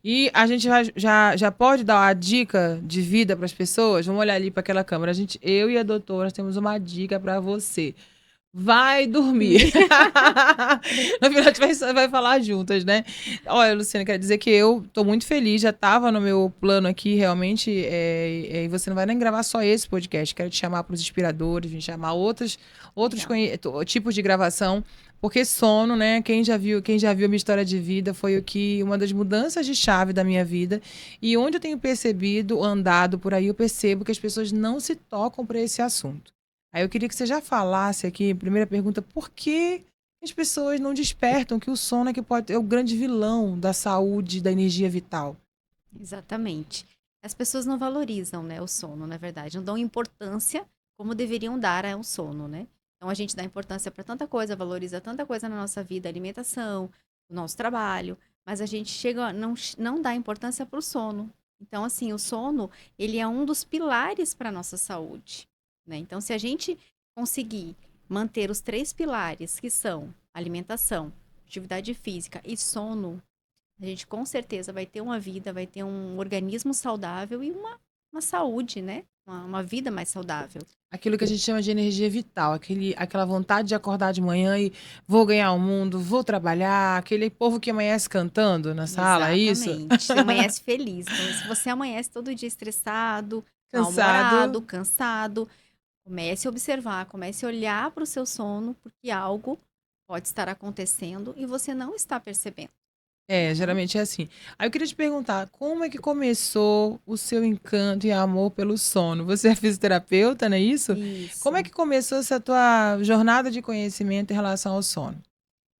E a gente já pode dar uma dica de vida para as pessoas? Vamos olhar ali para aquela câmera. Eu e a doutora temos uma dica para você. Vai dormir. No final, a gente vai falar juntas, né? Olha, Luciana, quero dizer que eu tô muito feliz, já estava no meu plano aqui, realmente, e você não vai nem gravar só esse podcast, quero te chamar para os inspiradores, vim chamar outros tipos de gravação, porque sono, né? Quem já viu a minha história de vida foi uma das mudanças de chave da minha vida, e onde eu tenho percebido, andado por aí, eu percebo que as pessoas não se tocam para esse assunto. Aí eu queria que você já falasse aqui, primeira pergunta, por que as pessoas não despertam que o sono é o grande vilão da saúde, da energia vital? Exatamente. As pessoas não valorizam, né, o sono, na verdade, não dão importância como deveriam dar ao sono, né? Então a gente dá importância para tanta coisa, valoriza tanta coisa na nossa vida, alimentação, o nosso trabalho, mas a gente chega não dá importância para o sono. Então assim, o sono, ele é um dos pilares para a nossa saúde, né? Então se a gente conseguir manter os três pilares, que são alimentação, atividade física e sono, a gente com certeza vai ter uma vida, vai ter um organismo saudável e uma saúde, né? Uma vida mais saudável. Aquilo que a gente chama de energia vital, aquela vontade de acordar de manhã e vou ganhar o mundo, vou trabalhar, aquele povo que amanhece cantando na sala, é isso? Exatamente. Você amanhece feliz. Então, se você amanhece todo dia estressado, mal-humorado, Cansado. cansado, comece a observar, comece a olhar para o seu sono, porque algo pode estar acontecendo e você não está percebendo, É, né? geralmente é assim. Aí eu queria te perguntar, como é que começou o seu encanto e amor pelo sono? Você é fisioterapeuta, não é isso? Como é Isso. que começou essa tua jornada de conhecimento em relação ao sono?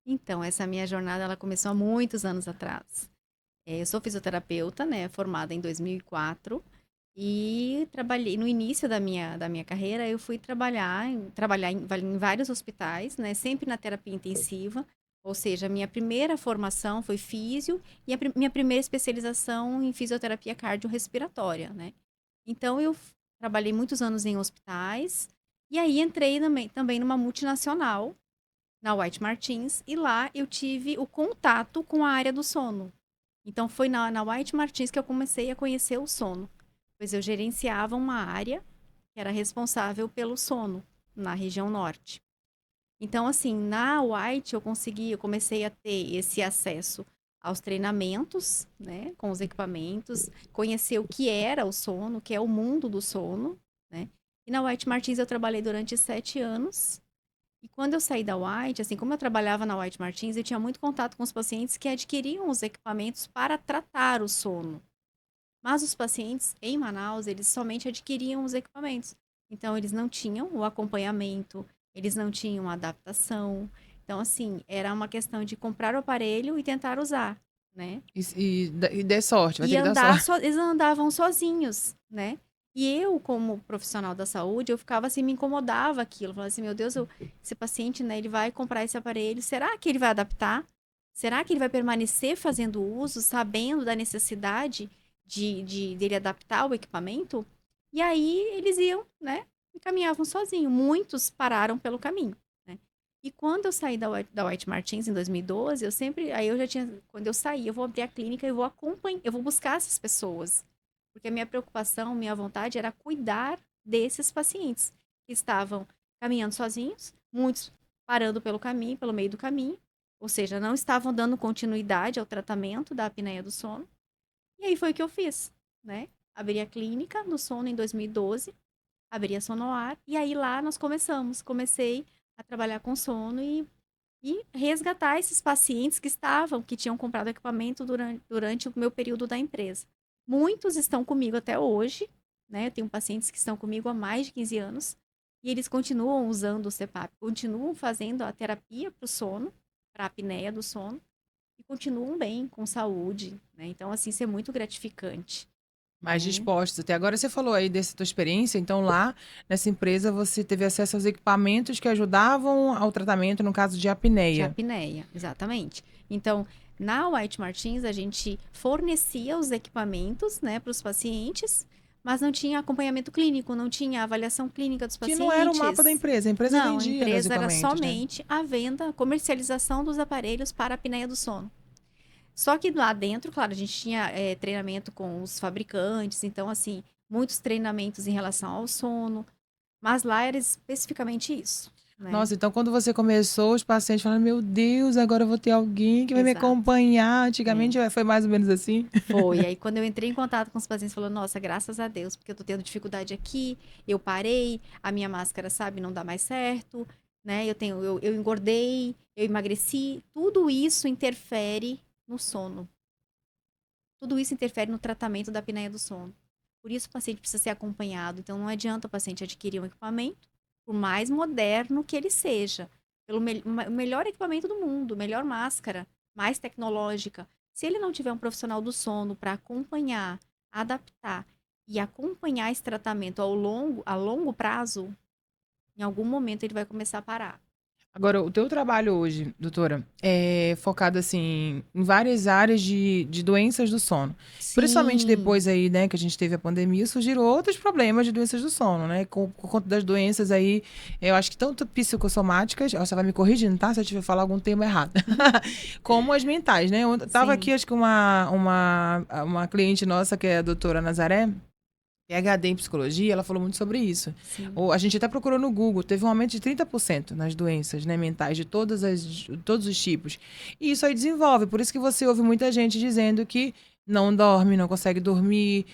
Então, essa minha jornada, ela começou há muitos anos atrás. Eu sou fisioterapeuta, né, formada em 2004 e trabalhei no início da minha carreira, eu fui trabalhar em vários hospitais, né, sempre na terapia intensiva, ou seja, a minha primeira formação foi físio e minha primeira especialização em fisioterapia cardiorrespiratória, né. Então trabalhei muitos anos em hospitais e aí entrei também numa multinacional, na White Martins, e lá eu tive o contato com a área do sono. Então foi na White Martins que eu comecei a conhecer o sono, pois eu gerenciava uma área que era responsável pelo sono na região norte. Então assim, na White eu comecei a ter esse acesso aos treinamentos, né, com os equipamentos, conhecer o que era o sono, o que é o mundo do sono, né? E na White Martins eu trabalhei durante 7 anos. E quando eu saí da White, assim, como eu trabalhava na White Martins, eu tinha muito contato com os pacientes que adquiriam os equipamentos para tratar o sono. Mas os pacientes em Manaus, eles somente adquiriam os equipamentos. Então, eles não tinham o acompanhamento, eles não tinham a adaptação. Então, assim, era uma questão de comprar o aparelho e tentar usar, né? E dê sorte, vai ter E que dar sorte. eles andavam sozinhos, né? E eu, como profissional da saúde, eu ficava assim, me incomodava aquilo. Eu falava assim, meu Deus, esse paciente, né, ele vai comprar esse aparelho, será que ele vai adaptar? Será que ele vai permanecer fazendo uso, sabendo da necessidade dele adaptar o equipamento? E aí eles iam, né, e caminhavam sozinhos. Muitos pararam pelo caminho, né? E quando eu saí da White Martins em 2012, aí eu já tinha, quando eu saí, eu vou abrir a clínica e vou acompanhar, eu vou buscar essas pessoas. Porque a minha preocupação, minha vontade era cuidar desses pacientes que estavam caminhando sozinhos, muitos parando pelo caminho, pelo meio do caminho, ou seja, não estavam dando continuidade ao tratamento da apneia do sono. E aí foi o que eu fiz, né? Abri a clínica no sono em 2012, abri a Sonoar, e aí lá nós comecei a trabalhar com sono e resgatar esses pacientes que tinham comprado equipamento durante o meu período da empresa. Muitos estão comigo até hoje, né? Eu tenho pacientes que estão comigo há mais de 15 anos e eles continuam usando o CPAP, continuam fazendo a terapia para o sono, para a apneia do sono e continuam bem, com saúde, né? Então, assim, isso é muito gratificante, Mais né? dispostos. Até agora você falou aí dessa tua experiência, então lá nessa empresa você teve acesso aos equipamentos que ajudavam ao tratamento no caso de De apneia. apneia, exatamente. Então, na White Martins, a gente fornecia os equipamentos, né, para os pacientes, mas não tinha acompanhamento clínico, não tinha avaliação clínica dos Que não era o mapa da pacientes. empresa, a empresa Não, a vendia, né, os empresa era equipamentos, né? somente a venda, a comercialização dos aparelhos para a apneia do sono. Só que lá dentro, claro, a gente tinha treinamento com os fabricantes, então, assim, muitos treinamentos em relação ao sono, mas lá era especificamente isso, né? Nossa, então quando você começou, os pacientes falaram, meu Deus, agora eu vou ter alguém que vai me Exato. acompanhar. É. Antigamente foi mais ou menos assim. Foi. Aí, quando eu entrei em contato com os pacientes, falou: Nossa, graças a Deus, porque eu tô tendo dificuldade aqui, eu parei, a minha máscara, sabe, não dá mais certo, né? Eu engordei, eu emagreci. Tudo isso interfere no sono. Tudo isso interfere no tratamento da apneia do sono. Por isso, o paciente precisa ser acompanhado. Então, não adianta o paciente adquirir um equipamento, por mais moderno que ele seja, o melhor equipamento do mundo, melhor máscara, mais tecnológica. Se ele não tiver um profissional do sono para acompanhar, adaptar e acompanhar esse tratamento a longo prazo, em algum momento ele vai começar a parar. Agora, o teu trabalho hoje, doutora, é focado, assim, em várias áreas de doenças do sono. Principalmente Sim, depois aí, né, que a gente teve a pandemia, surgiram outros problemas de doenças do sono, né? Por conta das doenças aí, eu acho que tanto psicossomáticas, ó, você vai me corrigindo, tá? Se eu tiver falar algum termo errado. Como as mentais, né? Eu tava sim, aqui, acho que uma cliente nossa, que é a doutora Nazaré, PhD em psicologia, ela falou muito sobre isso. sim. A gente até procurou no Google, teve um aumento de 30% nas doenças, né, mentais de todos os tipos. E isso aí desenvolve, por isso que você ouve muita gente dizendo que não dorme, não consegue dormir,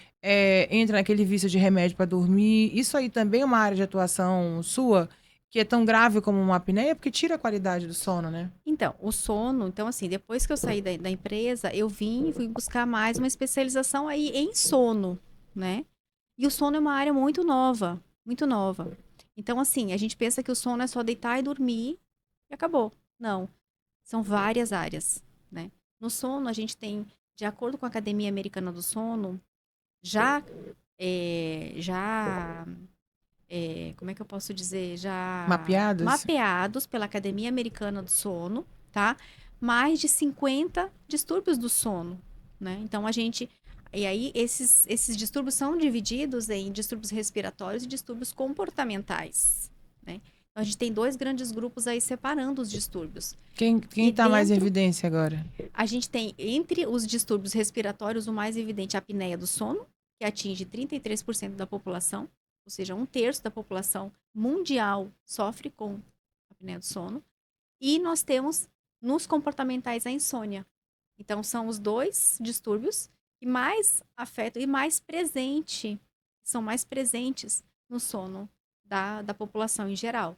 entra naquele vício de remédio para dormir. Isso aí também é uma área de atuação sua, que é tão grave como uma apneia, porque tira a qualidade do sono, né? Então, o sono, então assim, depois que eu saí da empresa, eu fui buscar mais uma especialização aí em sono, né? E o sono é uma área muito nova, muito nova. Então, assim, a gente pensa que o sono é só deitar e dormir e acabou. Não, são várias áreas, né? No sono, a gente tem, de acordo com a Academia Americana do Sono, já, como é que eu posso dizer? Já Mapeadas? mapeados pela Academia Americana do Sono, tá? Mais de 50 distúrbios do sono, né? Então a gente. E aí, esses distúrbios são divididos em distúrbios respiratórios e distúrbios comportamentais, né? Então a gente tem dois grandes grupos aí separando os distúrbios. Quem E tá mais em dentro, evidência agora? a gente tem entre os distúrbios respiratórios o mais evidente a apneia do sono, que atinge 33% da população, ou seja, um terço da população mundial sofre com apneia do sono. E nós temos nos comportamentais a insônia. Então, são os dois distúrbios que mais afetam e são mais presentes no sono da população em geral.